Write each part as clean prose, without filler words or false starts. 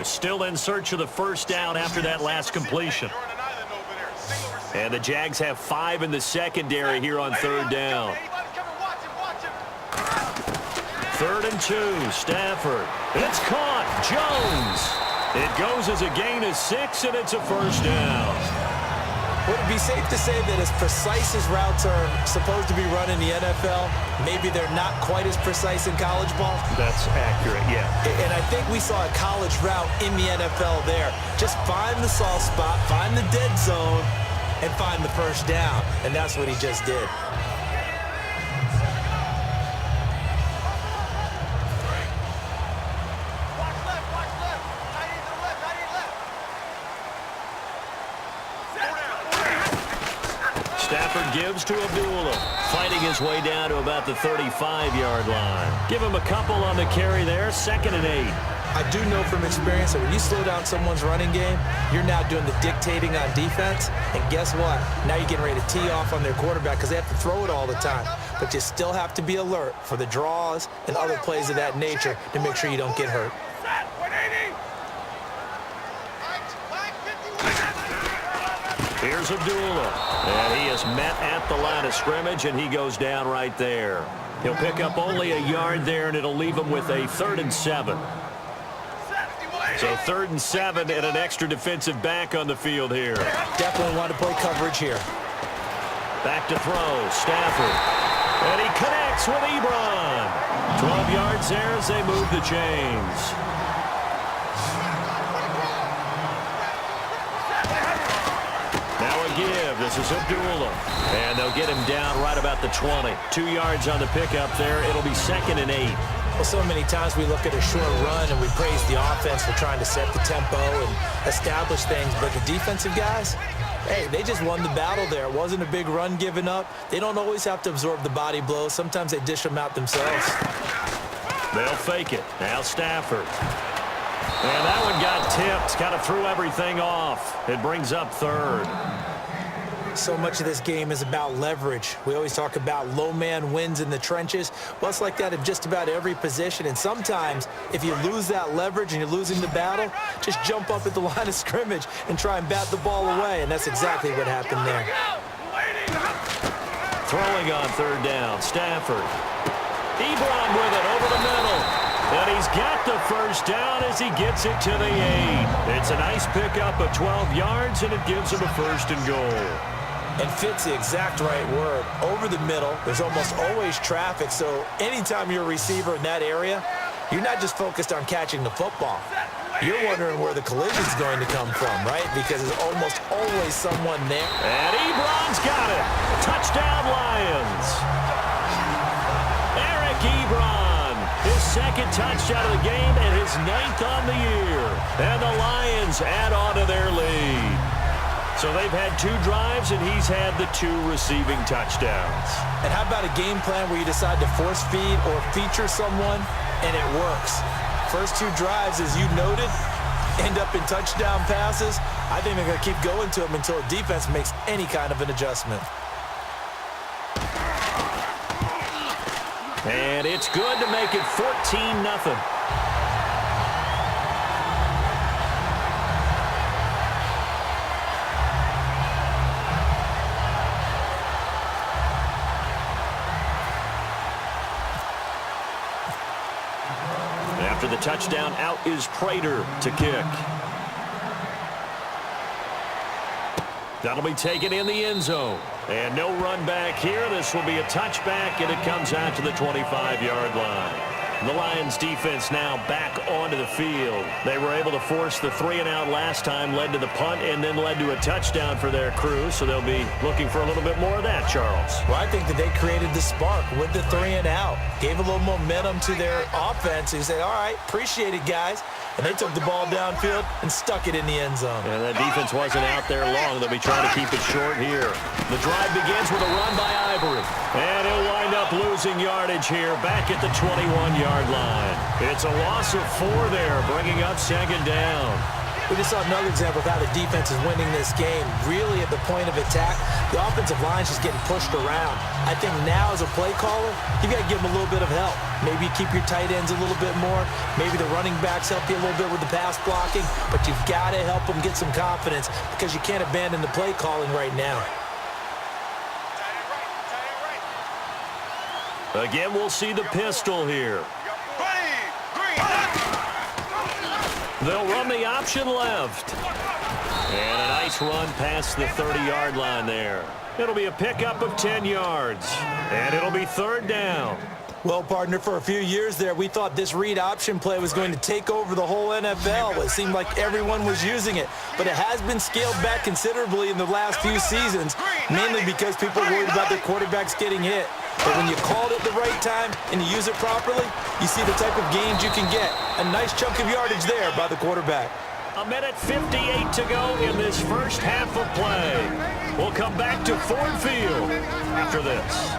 Still in search of the first down after that last completion. And the Jags have 5 in the secondary here on third down. 3rd and 2, Stafford. It's caught. Jones. It goes as a gain of 6, and it's a first down. Would it be safe to say that as precise as routes are supposed to be run in the NFL, maybe they're not quite as precise in college ball? That's accurate, yeah. And I think we saw a college route in the NFL there. Just find the soft spot, find the dead zone, and find the first down. And that's what he just did. Stafford gives to Abdullah, fighting his way down to about the 35-yard line. Give him a couple on the carry there, 2nd and 8. I do know from experience that when you slow down someone's running game, you're now doing the dictating on defense. And guess what? Now you're getting ready to tee off on their quarterback because they have to throw it all the time. But you still have to be alert for the draws and other plays of that nature to make sure you don't get hurt. Here's Abdullah, and he is met at the line of scrimmage, and he goes down right there. He'll pick up only a yard there, and it'll leave him with a 3rd and 7. So 3rd and 7 and an extra defensive back on the field here. Definitely want to play coverage here. Back to throw, Stafford. And he connects with Ebron. 12 yards there as they move the chains. Give. This is Abdullah. And they'll get him down right about the 20. 2 yards on the pickup there. It'll be 2nd and 8. Well, so many times we look at a short run and we praise the offense for trying to set the tempo and establish things. But the defensive guys, hey, they just won the battle there. It wasn't a big run given up. They don't always have to absorb the body blows. Sometimes they dish them out themselves. They'll fake it. Now Stafford. And that one got tipped. Kind of threw everything off. It brings up 3rd. So much of this game is about leverage. We always talk about low man wins in the trenches. Well, it's like that in just about every position. And sometimes, if you lose that leverage and you're losing the battle, just jump up at the line of scrimmage and try and bat the ball away. And that's exactly what happened there. Throwing on 3rd down, Stafford. Ebron with it over the middle. And he's got the first down as he gets it to the 8. It's a nice pickup of 12 yards, and it gives him a 1st and goal. And fits the exact right word. Over the middle, there's almost always traffic, so anytime you're a receiver in that area, you're not just focused on catching the football. You're wondering where the collision's going to come from, right? Because there's almost always someone there. And Ebron's got it. Touchdown, Lions. Eric Ebron, his 2nd touchdown of the game and his 9th on the year. And the Lions add on to their lead. So they've had 2 drives, and he's had the 2 receiving touchdowns. And how about a game plan where you decide to force feed or feature someone, and it works? First 2 drives, as you noted, end up in touchdown passes. I think they're going to keep going to them until the defense makes any kind of an adjustment. And it's good to make it 14-0. After the touchdown, out is Prater to kick. That'll be taken in the end zone. And no run back here. This will be a touchback, and it comes out to the 25-yard line. The Lions defense now back onto the field. They were able to force the 3-and-out last time, led to the punt, and then led to a touchdown for their crew. So they'll be looking for a little bit more of that, Charles. Well, I think that they created the spark with the 3-and-out. Gave a little momentum to their offense. And said, all right, appreciate it, guys. And they took the ball downfield and stuck it in the end zone. And that defense wasn't out there long. They'll be trying to keep it short here. The drive begins with a run by Ivory. And he'll wind up losing yardage here back at the 21-yard line. It's a loss of 4 there, bringing up 2nd down. We just saw another example of how the defense is winning this game. Really at the point of attack, the offensive line's just getting pushed around. I think now as a play caller, you got to give them a little bit of help. Maybe keep your tight ends a little bit more. Maybe the running backs help you a little bit with the pass blocking. But you've got to help them get some confidence because you can't abandon the play calling right now. Again, we'll see the pistol here. They'll run the option left. And a nice run past the 30-yard line there. It'll be a pickup of 10 yards. And it'll be third down. Well, partner, for a few years there, we thought this read option play was going to take over the whole NFL. It seemed like everyone was using it. But it has been scaled back considerably in the last few seasons, mainly because people are worried about their quarterbacks getting hit. But when you call it the right time and you use it properly, you see the type of gains you can get. A nice chunk of yardage there by the quarterback. A minute 58 to go in this first half of play. We'll come back to Ford Field after this.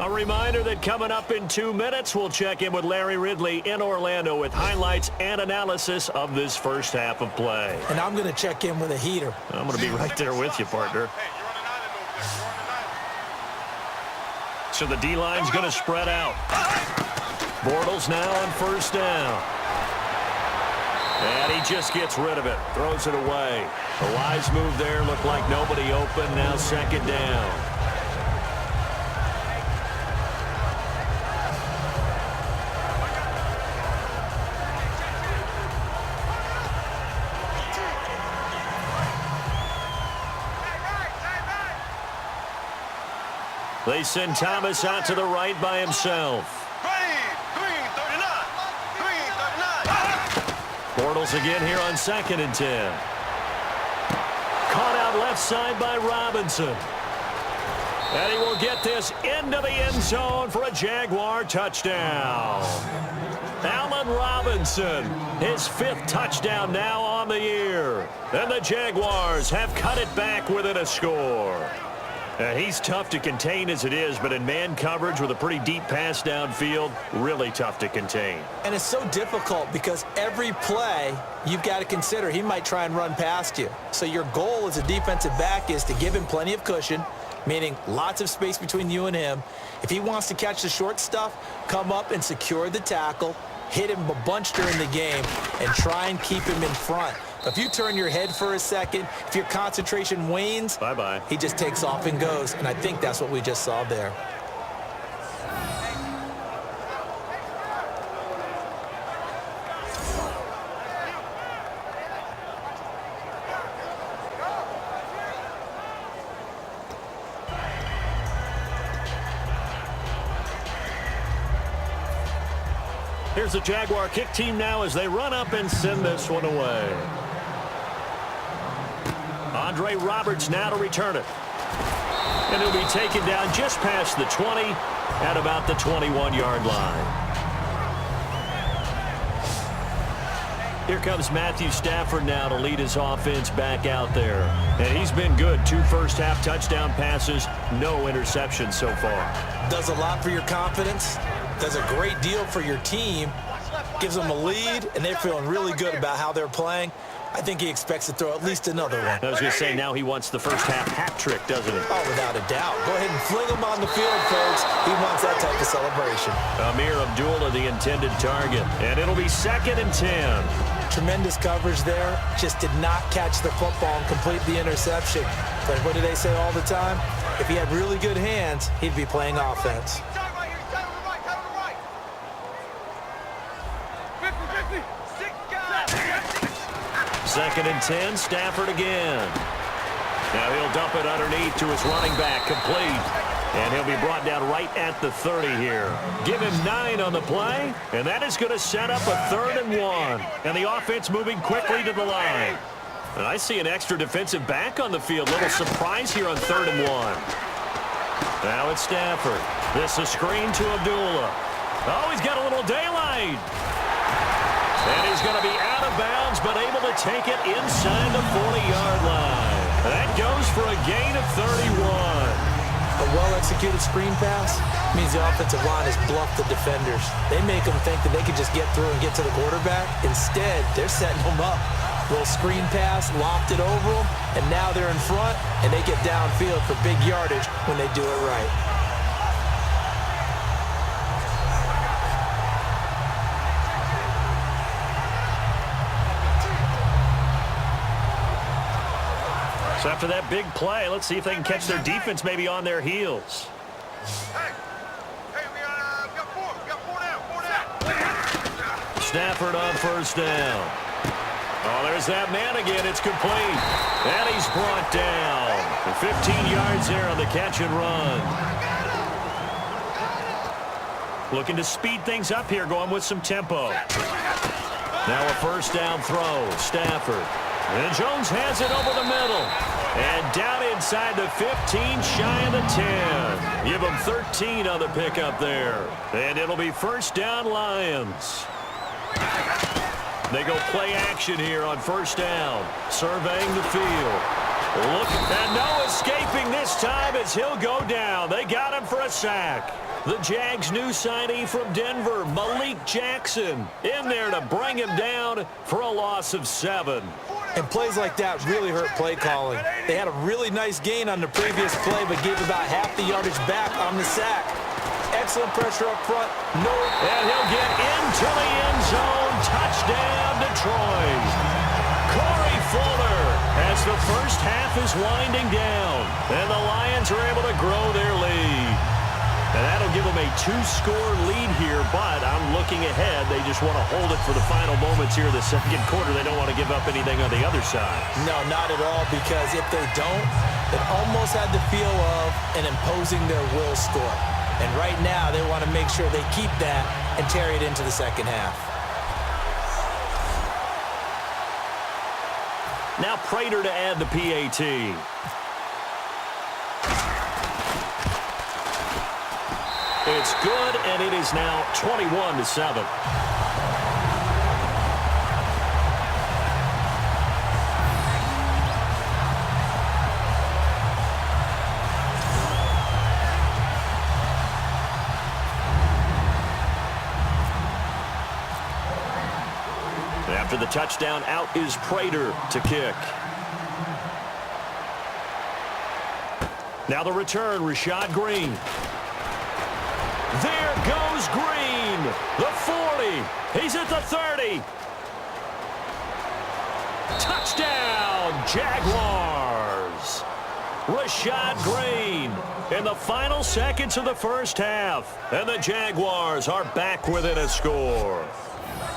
A reminder that coming up in 2 minutes, we'll check in with Larry Ridley in Orlando with highlights and analysis of this first half of play. And I'm going to check in with a heater. I'm going to be right there with you, partner. So the D-line's going to spread out. Bortles now on first down. And he just gets rid of it. Throws it away. A wise move there. Looked like nobody open. Now second down. They send Thomas out to the right by himself. Bortles again here on 2nd and 10. Caught out left side by Robinson. And he will get this into the end zone for a Jaguar touchdown. Allen Robinson, his 5th touchdown now on the year. And the Jaguars have cut it back within a score. He's tough to contain as it is, but in man coverage with a pretty deep pass downfield, really tough to contain. And it's so difficult because every play you've got to consider he might try and run past you. So your goal as a defensive back is to give him plenty of cushion, meaning lots of space between you and him. If he wants to catch the short stuff, come up and secure the tackle, hit him a bunch during the game, and try and keep him in front. If you turn your head for a second, if your concentration wanes, bye-bye. He just takes off and goes, and I think that's what we just saw there. Here's the Jaguar kick team now as they run up and send this one away. Andre Roberts now to return it. And he'll be taken down just past the 20 at about the 21-yard line. Here comes Matthew Stafford now to lead his offense back out there. And he's been good. 2 first-half touchdown passes, no interceptions so far. Does a lot for your confidence. Does a great deal for your team. Gives them a lead, and they're feeling really good about how they're playing. I think he expects to throw at least another one. I was going to say, now he wants the first-half hat trick, doesn't he? Oh, without a doubt. Go ahead and fling him on the field, folks. He wants that type of celebration. Amir Abdullah, the intended target. And it'll be 2nd and 10. Tremendous coverage there. Just did not catch the football and complete the interception. But what do they say all the time? If he had really good hands, he'd be playing offense. 2nd and 10, Stafford again. Now he'll dump it underneath to his running back, complete. And he'll be brought down right at the 30 here. Give him 9 on the play, and that is going to set up a 3rd and 1. And the offense moving quickly to the line. And I see an extra defensive back on the field. Little surprise here on 3rd and 1. Now it's Stafford. This is a screen to Abdullah. Oh, he's got a little daylight. And he's going to be out of bounds, but able to take it inside the 40-yard line. That goes for a gain of 31. A well-executed screen pass means the offensive line has bluffed the defenders. They make them think that they can just get through and get to the quarterback. Instead, they're setting them up. Little screen pass, lopped it over them, and now they're in front, and they get downfield for big yardage when they do it right. So after that big play, let's see if they can catch their defense maybe on their heels. We got four down. Stafford on first down. Oh, there's that man again. It's complete. And he's brought down. For 15 yards there on the catch and run. Looking to speed things up here, going with some tempo. Now a first down throw. Stafford. And Jones has it over the middle. And down inside the 15, shy of the 10. Give them 13 on the pickup there. And it'll be first down Lions. They go play action here on first down. Surveying the field. Look, and no escaping this time as he'll go down. They got him for a sack. The Jags' new signee from Denver, Malik Jackson, in there to bring him down for a loss of 7. And plays like that really hurt play calling. They had a really nice gain on the previous play, but gave about half the yardage back on the sack. Excellent pressure up front. No. And he'll get into the end zone. Touchdown, Detroit. Corey Fuller as the first half is winding down. And the Lions are able to grow their lead. And that'll give them a 2-score lead here, but I'm looking ahead. They just want to hold it for the final moments here in the second quarter. They don't want to give up anything on the other side. No, not at all, because if they don't, it almost had the feel of an imposing their will score. And right now, they want to make sure they keep that and carry it into the second half. Now Prater to add the PAT. It's good, and it is now 21-7. After the touchdown, out is Prater to kick. Now the return, Rashad Green. There goes Green. The 40. He's at the 30. Touchdown, Jaguars. Rashad Green in the final seconds of the first half. And the Jaguars are back within a score.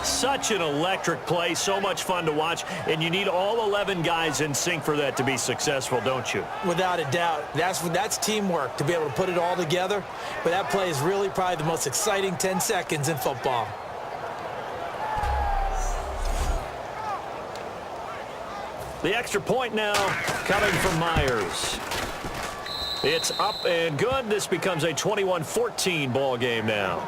Such an electric play, so much fun to watch, and you need all 11 guys in sync for that to be successful, don't you? Without a doubt. That's teamwork, to be able to put it all together. But that play is really probably the most exciting 10 seconds in football. The extra point now coming from Myers. It's up and good. This becomes a 21-14 ball game now.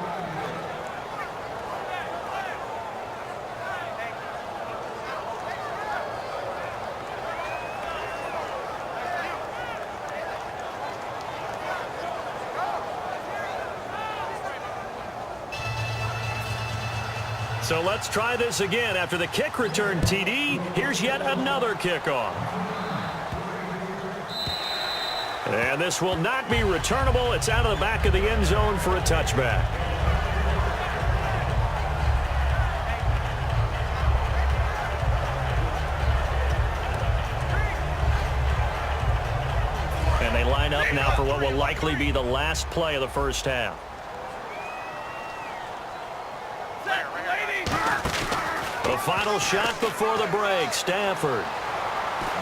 So let's try this again. After the kick return TD, here's yet another kickoff. And this will not be returnable. It's out of the back of the end zone for a touchback. And they line up now for what will likely be the last play of the first half. The final shot before the break. Stafford.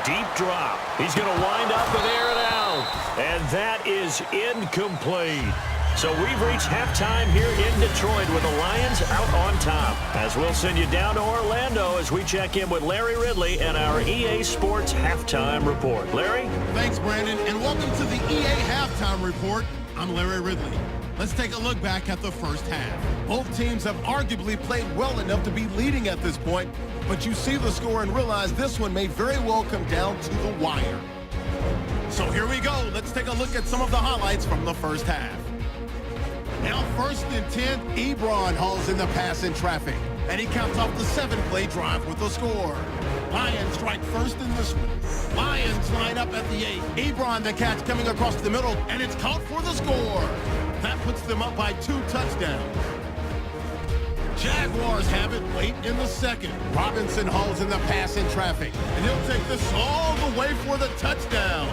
Deep drop. He's going to wind up and air it out. And that is incomplete. So we've reached halftime here in Detroit with the Lions out on top. As we'll send you down to Orlando as we check in with Larry Ridley and our EA Sports Halftime Report. Larry? Thanks, Brandon, and welcome to the EA Halftime Report. I'm Larry Ridley. Let's take a look back at the first half. Both teams have arguably played well enough to be leading at this point, but you see the score and realize this one may very well come down to the wire. So here we go. Let's take a look at some of the highlights from the first half. Now 1st and 10, Ebron hauls in the pass in traffic. And he counts off the 7-play drive with a score. Lions strike first in this one. Lions line up at the 8. Ebron the catch coming across the middle, and it's caught for the score. That puts them up by 2 touchdowns. Jaguars have it late in the 2nd. Robinson hauls in the pass in traffic, and he'll take this all the way for the touchdown.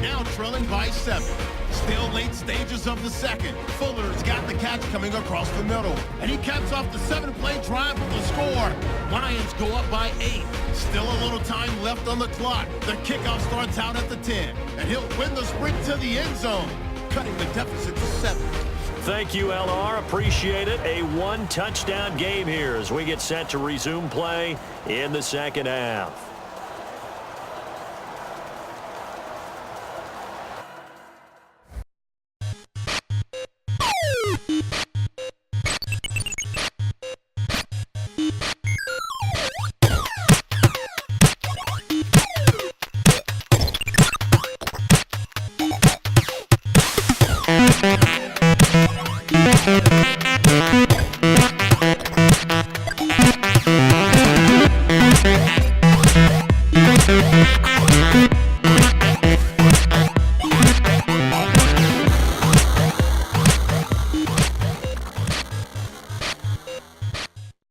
Now trailing by 7. Still late stages of the 2nd. Fuller's got the catch coming across the middle, and he caps off the 7-play drive with a score. Lions go up by 8. Still a little time left on the clock. The kickoff starts out at the 10, and he'll win the sprint to the end zone, cutting the deficit to 7. Thank you, LR. Appreciate it. A 1-touchdown game here as we get set to resume play in the second half.